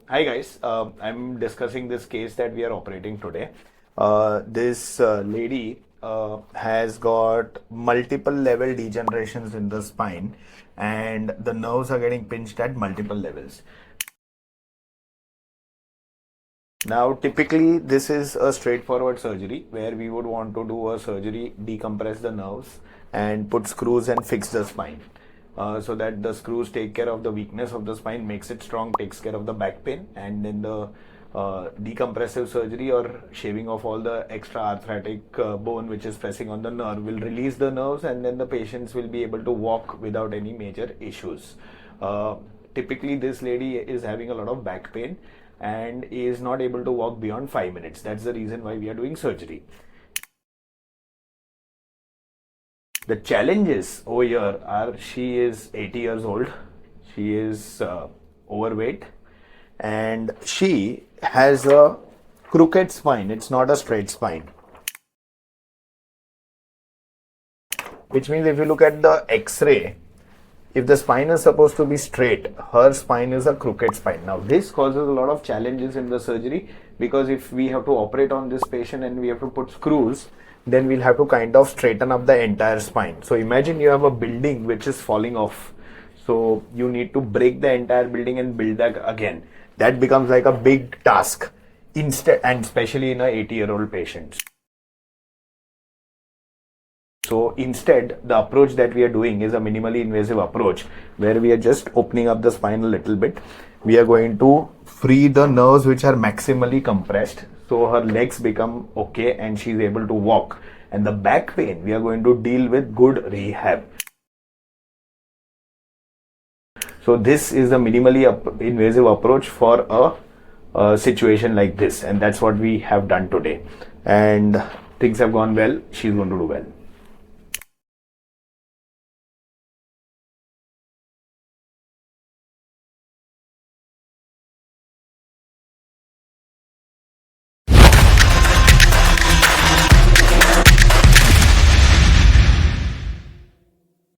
Hi guys, I'm discussing this case that we are operating today. This lady has got multiple level degenerations in the spine, and the nerves are getting pinched at multiple levels. Now, typically, this is a straightforward surgery where we would want to do a surgery, decompress the nerves, and put screws and fix the spine. So that the screws take care of the weakness of the spine, makes it strong, takes care of the back pain, and then the decompressive surgery or shaving off all the extra arthritic bone which is pressing on the nerve will release the nerves, and then the patients will be able to walk without any major issues. Uh, Typically, this lady is having a lot of back pain and is not able to walk beyond 5 minutes. That's the reason why we are doing surgery. The challenges over here are she is 80 years old, she is overweight, and she has a crooked spine. It's not a straight spine. Which means if you look at the X-ray, if the spine is supposed to be straight, her spine is a crooked spine. Now, this causes a lot of challenges in the surgery because if we have to operate on this patient and we have to put screws, then we'll have to kind of straighten up the entire spine. So, imagine you have a building which is falling off. So, you need to break the entire building and build that again. That becomes like a big task, instead, and especially in a 80-year-old patient. So instead, the approach that we are doing is a minimally invasive approach where we are just opening up the spine a little bit. We are going to free the nerves which are maximally compressed, so her legs become okay and she is able to walk. And the back pain, we are going to deal with good rehab. So this is the minimally invasive approach for a situation like this, and that's what we have done today. And things have gone well. She's going to do well.